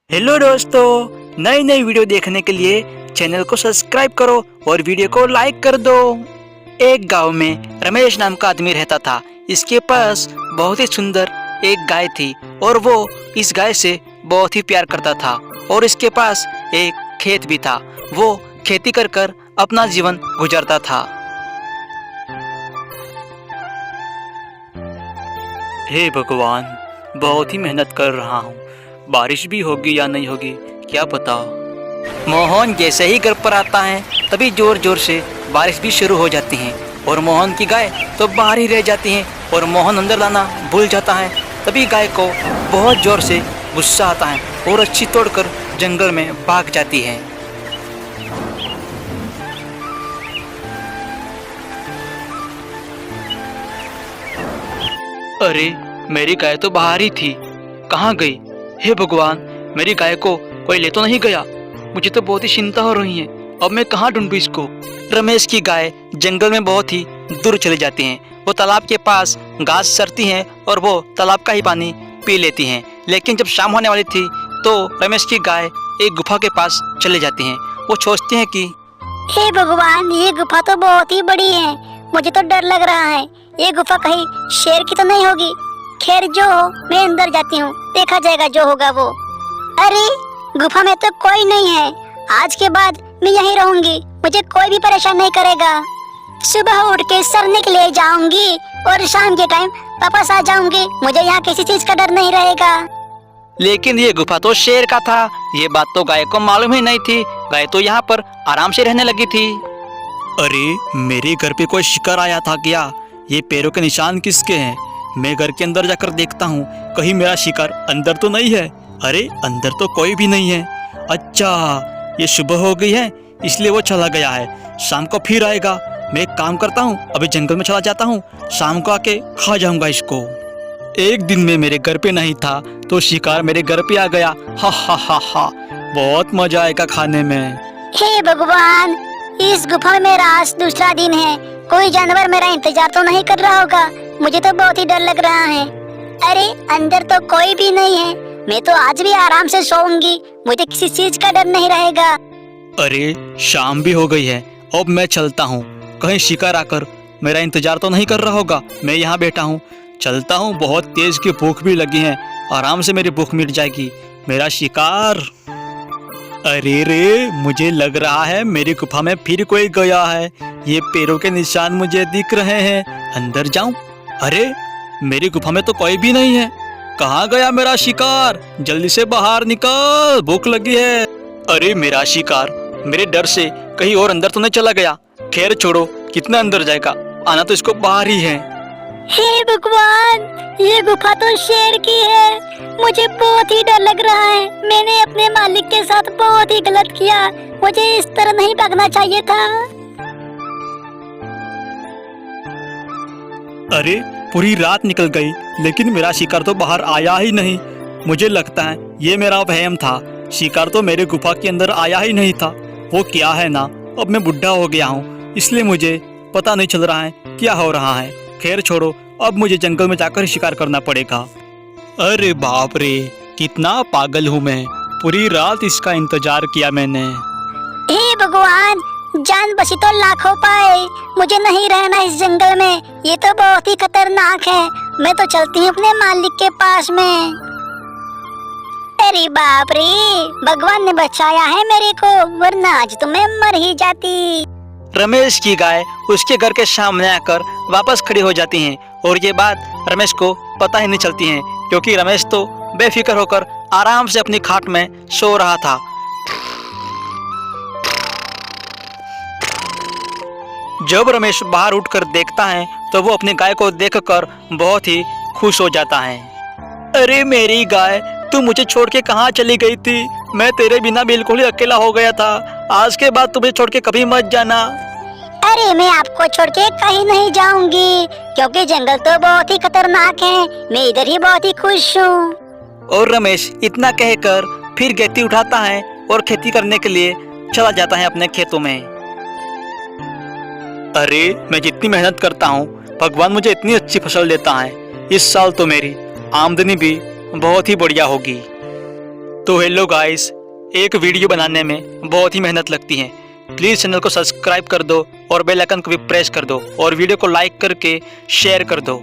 Hello दोस्तों, नई नई वीडियो देखने के लिए चैनल को सब्सक्राइब करो और वीडियो को लाइक कर दो। एक गांव में रमेश नाम का आदमी रहता था। इसके पास बहुत ही सुंदर एक गाय थी और वो इस गाय से बहुत ही प्यार करता था। और इसके पास एक खेत भी था। वो खेती कर कर अपना जीवन गुजारता था। हे भगवान, बहुत ही मेहनत कर रहा हूँ। बारिश भी होगी या नहीं होगी क्या पता। मोहन जैसे ही घर पर आता है तभी जोर जोर से बारिश भी शुरू हो जाती है और मोहन की गाय तो बाहर ही रह जाती है और मोहन अंदर लाना भूल जाता है। तभी गाय को बहुत जोर से गुस्सा आता है और रस्सी तोड़कर जंगल में भाग जाती है। अरे, मेरी गाय तो बाहर ही थी, कहाँ गई? हे भगवान, मेरी गाय को कोई ले तो नहीं गया? मुझे तो बहुत ही चिंता हो रही है। अब मैं कहाँ ढूंढूं इसको? रमेश की गाय जंगल में बहुत ही दूर चली जाती हैं। वो तालाब के पास घास चरती हैं और वो तालाब का ही पानी पी लेती हैं। लेकिन जब शाम होने वाली थी तो रमेश की गाय एक गुफा के पास चले जाती हैं। वो सोचती हैं कि हे भगवान, ये गुफा तो बहुत ही बड़ी है। मुझे तो डर लग रहा है। ये गुफा कहीं शेर की तो नहीं होगी? खैर जो हो, मैं अंदर जाती हूँ, देखा जाएगा जो होगा वो। अरे, गुफा में तो कोई नहीं है। आज के बाद मैं यहीं रहूंगी, मुझे कोई भी परेशान नहीं करेगा। सुबह उठ के सरने के लिए जाऊंगी और शाम के टाइम वापस आ जाऊंगी। मुझे यहाँ किसी चीज का डर नहीं रहेगा। लेकिन ये गुफा तो शेर का था। ये बात तो गाय को मालूम ही नहीं थी। गाय तो यहाँ पर आराम से रहने लगी थी। अरे, मेरे घर पे कोई शिकार आया था क्या? ये पैरों के निशान किसके हैं? मैं घर के अंदर जाकर देखता हूँ, कहीं मेरा शिकार अंदर तो नहीं है। अरे, अंदर तो कोई भी नहीं है। अच्छा, ये सुबह हो गई है इसलिए वो चला गया है। शाम को फिर आएगा। मैं एक काम करता हूँ, अभी जंगल में चला जाता हूँ, शाम को आके खा जाऊंगा इसको। एक दिन में मेरे घर पे नहीं था तो शिकार मेरे घर पे आ गया। हा हा हा हा, बहुत मजा आएगा खाने में। हे भगवान, इस गुफा में मेरा आज दूसरा दिन है। कोई जानवर मेरा इंतजार तो नहीं कर रहा होगा? मुझे तो बहुत ही डर लग रहा है। अरे, अंदर तो कोई भी नहीं है। मैं तो आज भी आराम से सोऊंगी, मुझे किसी चीज का डर नहीं रहेगा। अरे, शाम भी हो गई है, अब मैं चलता हूँ। कहीं शिकार आकर मेरा इंतजार तो नहीं कर रहा होगा? मैं यहाँ बैठा हूँ, चलता हूँ। बहुत तेज की भूख भी लगी है, आराम से मेरी भूख मिट जाएगी। मेरा शिकार। अरे रे, मुझे लग रहा है मेरी गुफा में फिर कोई गया है। ये पैरों के निशान मुझे दिख रहे हैं। अंदर जाऊं? अरे, मेरी गुफा में तो कोई भी नहीं है। कहाँ गया मेरा शिकार? जल्दी से बाहर निकल, भूख लगी है। अरे, मेरा शिकार मेरे डर से कहीं और अंदर तो नहीं चला गया? खैर छोड़ो, कितना अंदर जाएगा, आना तो इसको बाहर ही है। हे भगवान, ये गुफा तो शेर की है। मुझे बहुत ही डर लग रहा है। मैंने अपने मालिक के साथ बहुत ही गलत किया। मुझे इस तरह नहीं भागना चाहिए था। अरे, पूरी रात निकल गई लेकिन मेरा शिकार तो बाहर आया ही नहीं। मुझे लगता है ये मेरा वहम था। शिकार तो मेरे गुफा के अंदर आया ही नहीं था। वो क्या है ना, अब मैं बुढ़ा हो गया हूँ इसलिए मुझे पता नहीं चल रहा है क्या हो रहा है। खैर छोड़ो, अब मुझे जंगल में जाकर शिकार करना पड़ेगा। अरे बाप रे, कितना पागल हूँ मैं। पूरी रात इसका इंतजार किया मैंने। हे भगवान, जान बची तो लाखों पाए। मुझे नहीं रहना इस जंगल में, ये तो बहुत ही खतरनाक है। मैं तो चलती हूँ अपने मालिक के पास में। अरे बाप रे, भगवान ने बचाया है मेरे को, वरना आज तो मैं मर ही जाती। रमेश की गाय उसके घर के सामने आकर वापस खड़ी हो जाती हैं और ये बात रमेश को पता ही नहीं चलती है क्योंकि रमेश तो बेफिक्र होकर आराम से अपनी खाट में सो रहा था। जब रमेश बाहर उठकर देखता है तो वो अपनी गाय को देखकर बहुत ही खुश हो जाता है। अरे मेरी गाय, तू मुझे छोड़ के कहाँ चली गई थी? मैं तेरे बिना बिल्कुल ही अकेला हो गया था। आज के बाद तुम्हें छोड़ के कभी मत जाना। अरे, मैं आपको छोड़ के कहीं नहीं जाऊंगी क्योंकि जंगल तो बहुत ही खतरनाक है। मैं इधर ही बहुत ही खुश हूँ। और रमेश इतना कहकर फिर खेती उठाता है और खेती करने के लिए चला जाता है अपने खेतों में। अरे, मैं जितनी मेहनत करता हूँ भगवान मुझे इतनी अच्छी फसल देता है। इस साल तो मेरी आमदनी भी बहुत ही बढ़िया होगी। तो हेलो गाइस, एक वीडियो बनाने में बहुत ही मेहनत लगती है। प्लीज़ चैनल को सब्सक्राइब कर दो और बेल आइकन को भी प्रेस कर दो और वीडियो को लाइक करके शेयर कर दो।